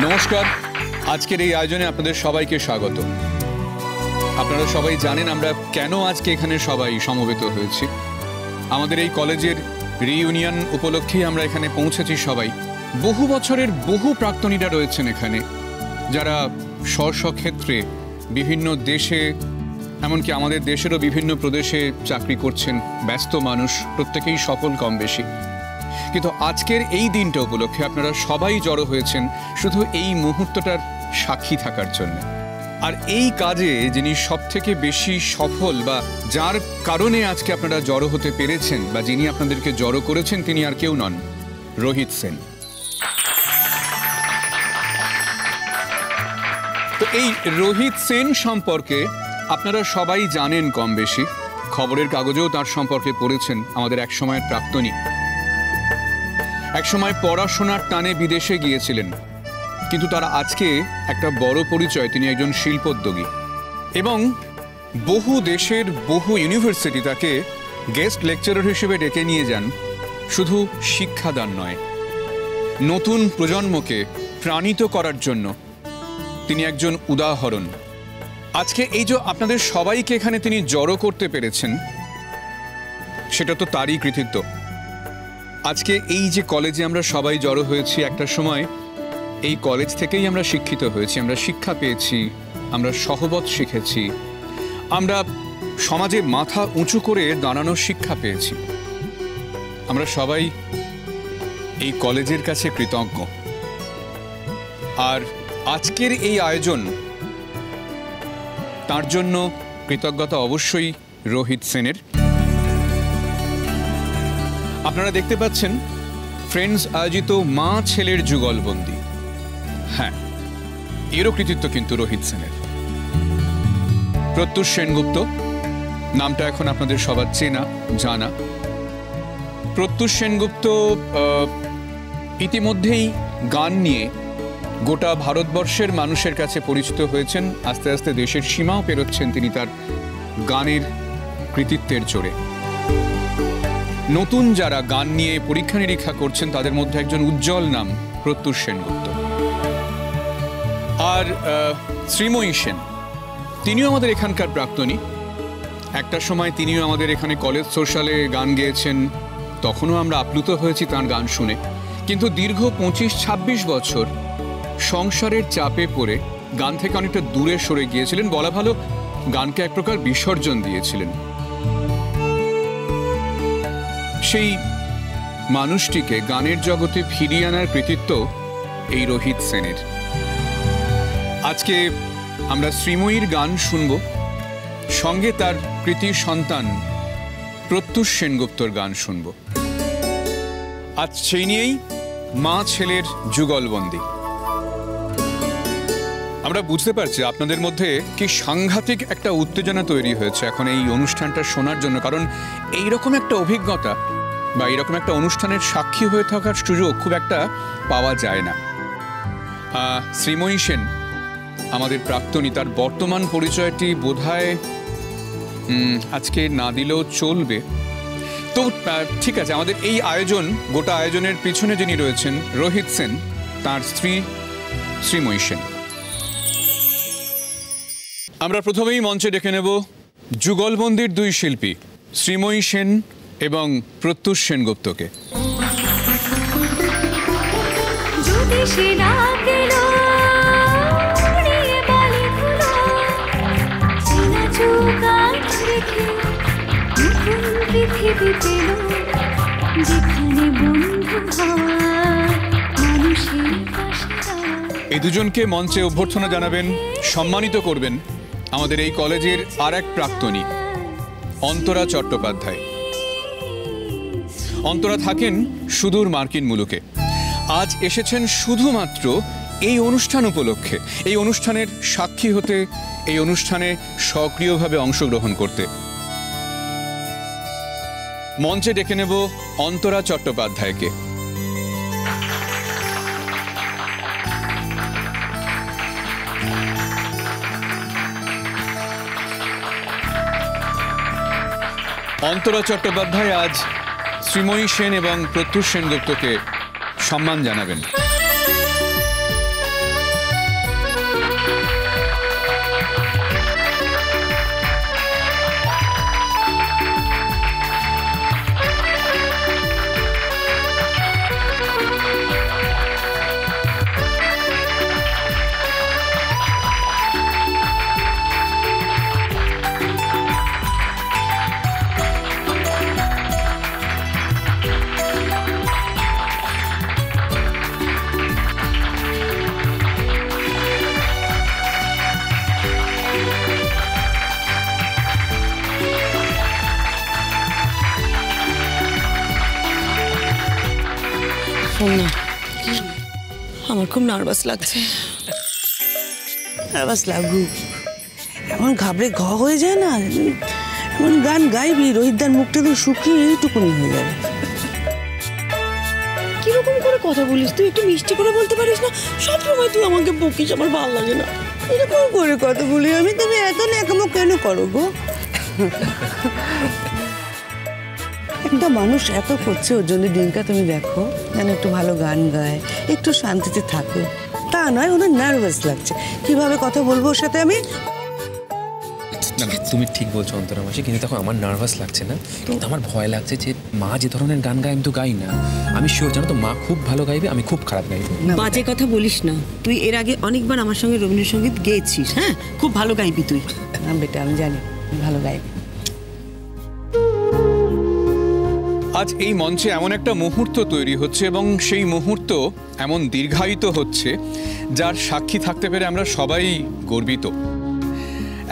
নমস্কার, আজকের এই আয়োজনে আপনাদের সবাইকে স্বাগত। আপনারা সবাই জানেন আমরা কেন আজকে এখানে সবাই সমবেত হয়েছি। আমাদের এই কলেজের রিইউনিয়ন উপলক্ষেই আমরা এখানে পৌঁছেছি সবাই। বহু বছরের বহু প্রাক্তনীরা রয়েছেন এখানে, যারা স্বক্ষেত্রে বিভিন্ন দেশে, এমনকি আমাদের দেশেরও বিভিন্ন প্রদেশে চাকরি করছেন। ব্যস্ত মানুষ, প্রত্যেকেই সফল কম বেশি। কিন্তু আজকের এই দিনটা উপলক্ষে আপনারা সবাই জড়ো হয়েছেন শুধু এই মুহূর্তটার সাক্ষী থাকার জন্য। আর এই কাজে যিনি সবথেকে বেশি সফল, বা যার কারণে আজকে আপনারা জড়ো হতে পেরেছেন, বা যিনি আপনাদেরকে জড়ো করেছেন, তিনি আর কেউ নন, রোহিত সেন। তো এই রোহিত সেন সম্পর্কে আপনারা সবাই জানেন কম বেশি, খবরের কাগজেও তার সম্পর্কে পড়েছেন। আমাদের এক সময়ের প্রাক্তনী, একসময় পড়াশোনার টানে বিদেশে গিয়েছিলেন, কিন্তু তার আজকে একটা বড় পরিচয়, তিনি একজন শিল্পোদ্যোগী। এবং বহু দেশের বহু ইউনিভার্সিটি তাকে গেস্ট লেকচারার হিসেবে ডেকে নিয়ে যান, শুধু শিক্ষাদান নয়, নতুন প্রজন্মকে প্রাণিত করার জন্য তিনি একজন উদাহরণ। আজকে এই যে আপনাদের সবাইকে এখানে তিনি জড়ো করতে পেরেছেন, সেটা তো তারই কৃতিত্ব। আজকে এই যে কলেজে আমরা সবাই জড়ো হয়েছি, একটা সময় এই কলেজ থেকেই আমরা শিক্ষিত হয়েছি, আমরা শিক্ষা পেয়েছি, আমরা সহবত শিখেছি, আমরা সমাজে মাথা উঁচু করে দাঁড়ানোর শিক্ষা পেয়েছি। আমরা সবাই এই কলেজের কাছে কৃতজ্ঞ। আর আজকের এই আয়োজন, তার জন্য কৃতজ্ঞতা অবশ্যই রোহিত সেনের। আপনারা দেখতে পাচ্ছেন ফ্রেন্ডস আয়োজিত মা ছেলের যুগলবন্দি। হ্যাঁ, এরও কৃতিত্ব কিন্তু রোহিত সেনের। প্রত্যুষ সেনগুপ্ত নামটা এখন আপনাদের সবার চেনা জানা। প্রত্যুষ সেনগুপ্ত ইতিমধ্যেই গান নিয়ে গোটা ভারতবর্ষের মানুষের কাছে পরিচিত হয়েছেন। আস্তে আস্তে দেশের সীমাও পেরোচ্ছেন তিনি তার গানের কৃতিত্বের জোরে। নতুন যারা গান নিয়ে পরীক্ষা নিরীক্ষা করছেন, তাদের মধ্যে একজন উজ্জ্বল নাম প্রত্যুষ সেনগুপ্ত। আর শ্রীময়ী সেন, তিনিও আমাদের এখানকার প্রাক্তনী। একটা সময় তিনিও আমাদের এখানে কলেজ সোশ্যালে গান গেয়েছেন, তখনও আমরা আপ্লুত হয়েছি তাঁর গান শুনে। কিন্তু দীর্ঘ 25-26 বছর সংসারের চাপে পড়ে গান থেকে অনেকটা দূরে সরে গিয়েছিলেন, বলা ভালো গানকে এক প্রকার বিসর্জন দিয়েছিলেন। সেই মানুষটিকে গানের জগতে ফিরিয়ে আনার কৃতিত্ব এই রোহিত সেনের। আজকে আমরা শ্রীময়ীর গান শুনব, সঙ্গে তার কৃতি সন্তান প্রত্যুষ সেনগুপ্তর গান শুনব। আজ সেই নিয়েই মা ছেলের যুগলবন্দি। আমরা বুঝতে পারছি আপনাদের মধ্যে কি সাংঘাতিক একটা উত্তেজনা তৈরি হয়েছে এখন এই অনুষ্ঠানটা শোনার জন্য, কারণ এইরকম একটা অভিজ্ঞতা বা এইরকম একটা অনুষ্ঠানের সাক্ষী হয়ে থাকার সুযোগ খুব একটা পাওয়া যায় না। শ্রীময়ী সেন আমাদের প্রাক্তনী, তার বর্তমান পরিচয়টি বোধহয় আজকে না দিলেও চলবে। তো ঠিক আছে, আমাদের এই আয়োজন, গোটা আয়োজনের পিছনে যিনি রয়েছেন রোহিত সেন, তার স্ত্রী শ্রীময়ী সেন। আমরা প্রথমেই মঞ্চে ডেকে নেব যুগলবন্দির দুই শিল্পী শ্রীময়ী সেন এবং প্রত্যুষ সেনগুপ্তকে। এই দুজনকে মঞ্চে অভ্যর্থনা জানাবেন, সম্মানিত করবেন আমাদের এই কলেজের আর এক প্রাক্তনী অন্তরা চট্টোপাধ্যায়। অন্তরা থাকেন সুদূর মার্কিন মুলুকে। আজ এসেছেন শুধুমাত্র এই অনুষ্ঠান উপলক্ষে, এই অনুষ্ঠানের সাক্ষী হতে, এই অনুষ্ঠানে সক্রিয়ভাবে অংশগ্রহণ করতে। মঞ্চে ডেকে নেব অন্তরা চট্টোপাধ্যায়কে। অন্তরা চট্টোপাধ্যায় আজ শ্রীময়ী সেন এবং প্রত্যুষ সেনগুপ্তকে সম্মান জানাবেন। আমার খুব নার্ভাস লাগছে। নার্ভাস লাগুক, এমন ঘাবড়ে হয়ে যায় না। এমন গান গাইবি রোহিতদার মুখটা তো শুকিয়ে এইটুকুনি হয়ে যাবে। কিরকম করে কথা বলিস তুই? একটু মিষ্টি করে বলতে পারিস না? সবসময় তুই আমাকে বকিস, আমার ভালো লাগে না। এরকম করে কথা বলি আমি? তুমি এত ন্যাকামো কেন করো গো? একটা মানুষ এত করছে, ওর জন্য দিনটা তুমি দেখো যেন একটু ভালো গান গায়, একটু শান্তিতে থাকে। তা নয়, ওনার নার্ভাস লাগছে। কিভাবে কথা বলবো ওর সাথে আমি? না না, তুমি ঠিক বলছো অন্তরা মাসি, কিন্তু দেখো আমার নার্ভাস লাগছে না, কিন্তু আমার ভয় লাগছে যে মা যে ধরনের গান গায় আমি তো গাই না। আমি শিওর জানো তো মা খুব ভালো গাইবে, আমি খুব খারাপ গাইবো। বাজে কথা বলিস না। তুই এর আগে অনেকবার আমার সঙ্গে রবীন্দ্রসঙ্গীত গেয়েছিস। হ্যাঁ, খুব ভালো গাইবি তুই। না বেটা, আমি জানি ভালো গাইবি। আজ এই মঞ্চে এমন একটা মুহূর্ত তৈরি হচ্ছে এবং সেই মুহূর্ত এমন দীর্ঘায়িত হচ্ছে যার সাক্ষী থাকতে পেরে আমরা সবাই গর্বিত।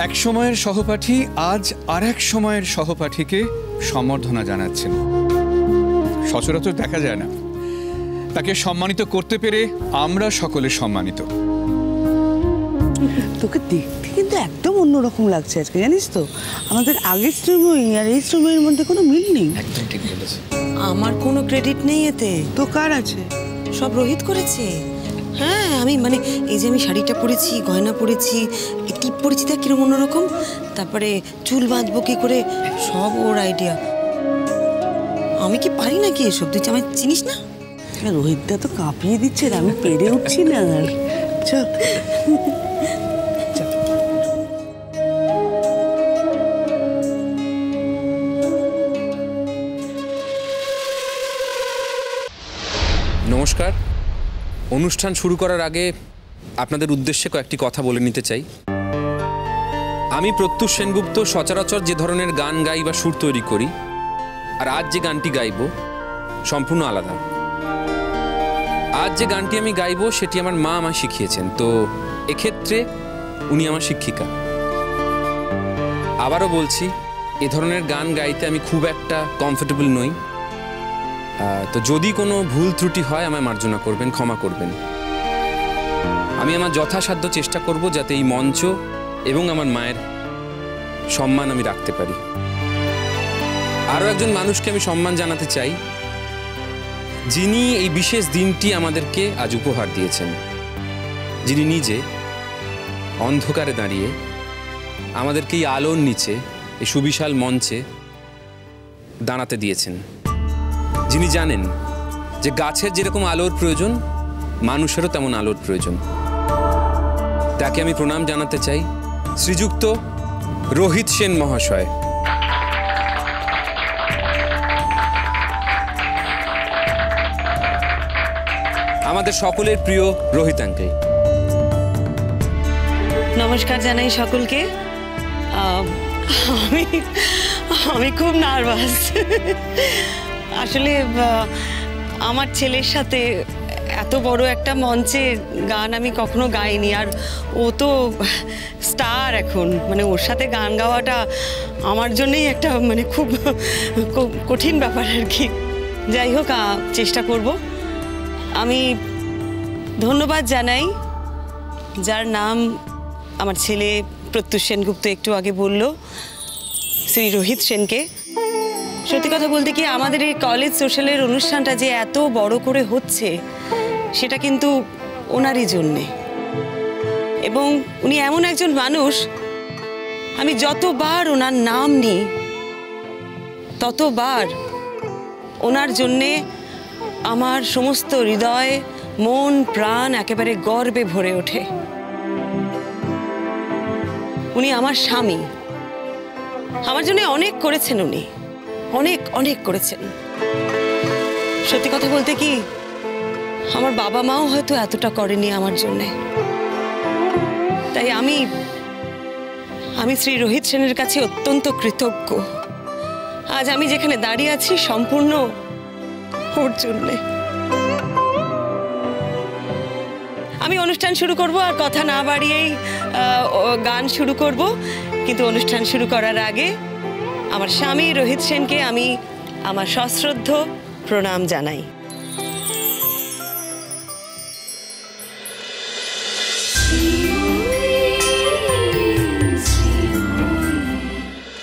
এক সময়ের সহপাঠী আজ আর এক সময়ের সহপাঠীকে সম্বর্ধনা জানাচ্ছেন। সচরাচর দেখা যায় না। তাকে সম্মানিত করতে পেরে আমরা সকলে সম্মানিত। তোকে দেখতে কিন্তু একদম অন্যরকম লাগছে আজকে, জানিস তো? আমাদের আগের শ্রমই আর এই শ্রমের মধ্যে কোনো মিল নেই। একদম ঠিক বলেছো। আমার কোনো ক্রেডিট নেই এতে। তো কার আছে? সব রোহিত করেছে। হ্যাঁ, আমি মানে এই যে আমি শাড়িটা পরেছি, গয়না পরেছি, টিপ পরেছি, তা কিরকম অন্যরকম, তারপরে চুল বাঁধবো কি করে, সব ওর আইডিয়া। আমি কি পারি নাকি এসব? তুই আমায় চিনিস না? রোহিতদা তো কাঁপিয়ে দিচ্ছে, আমি পেরে উঠছি না। চল নমস্কার। অনুষ্ঠান শুরু করার আগে আপনাদের উদ্দেশ্যে কয়েকটি কথা বলে নিতে চাই। আমি প্রত্যুষ সেনগুপ্ত সচরাচর যে ধরনের গান গাই বা সুর তৈরি করি, আর আজ যে গানটি গাইব সম্পূর্ণ আলাদা। আজ যে গানটি আমি গাইব সেটি আমার মা আমায় শিখিয়েছেন, তো এক্ষেত্রে উনি আমার শিক্ষিকা। আবারও বলছি, এ ধরনের গান গাইতে আমি খুব একটা কমফোর্টেবল নই, তো যদি কোনো ভুল ত্রুটি হয় আমায় মার্জনা করবেন, ক্ষমা করবেন। আমি আমার যথাসাধ্য চেষ্টা করব যাতে এই মঞ্চ এবং আমার মায়ের সম্মান আমি রাখতে পারি। আরও একজন মানুষকে আমি সম্মান জানাতে চাই, যিনি এই বিশেষ দিনটি আমাদেরকে আজ উপহার দিয়েছেন, যিনি নিজে অন্ধকারে দাঁড়িয়ে আমাদেরকে এই আলোর নিচে, এই সুবিশাল মঞ্চে দাঁড়াতে দিয়েছেন, যিনি জানেন যে গাছের যেরকম আলোর প্রয়োজন, মানুষেরও তেমন আলোর প্রয়োজন। তাকে আমি প্রণাম জানাতে চাই, শ্রীযুক্ত রোহিত সেন মহাশয়। আমাদের সকলের প্রিয় রোহিত আঙ্কেল। নমস্কার জানাই সকলকে। আমি খুব নার্ভাস। আসলে আমার ছেলের সাথে এত বড় একটা মঞ্চে গান আমি কখনো গাইনি, আর ও তো স্টার এখন, মানে ওর সাথে গান গাওয়াটা আমার জন্যই একটা মানে খুব কঠিন ব্যাপার আর কি। যাই হোক, চেষ্টা করব। আমি ধন্যবাদ জানাই যার নাম আমার ছেলে প্রত্যুষ সেনগুপ্ত একটু আগে বলল, শ্রী রোহিত সেনকে। সত্যি কথা বলতে কি, আমাদের এই কলেজ সোশ্যালের অনুষ্ঠানটা যে এত বড় করে হচ্ছে সেটা কিন্তু ওনারই জন্যে। এবং উনি এমন একজন মানুষ, আমি যতবার ওনার নাম নিই ততবার ওনার জন্যে আমার সমস্ত হৃদয়, মন, প্রাণ একেবারে গর্বে ভরে ওঠে। উনি আমার স্বামী, আমার জন্য অনেক করেছেন, উনি অনেক অনেক করেছেন। সত্যি কথা বলতে কি, আমার বাবা মাও হয়তো এতটা করেনি আমার জন্যে। তাই আমি শ্রী রোহিত সেনের কাছে অত্যন্ত কৃতজ্ঞ। আজ আমি যেখানে দাঁড়িয়ে আছি সম্পূর্ণ ওর জন্যে। আমি অনুষ্ঠান শুরু করব, আর কথা না বাড়িয়েই গান শুরু করব। কিন্তু অনুষ্ঠান শুরু করার আগে আমার স্বামী রোহিত সেনকে আমি আমার সশ্রদ্ধ প্রণাম জানাই। she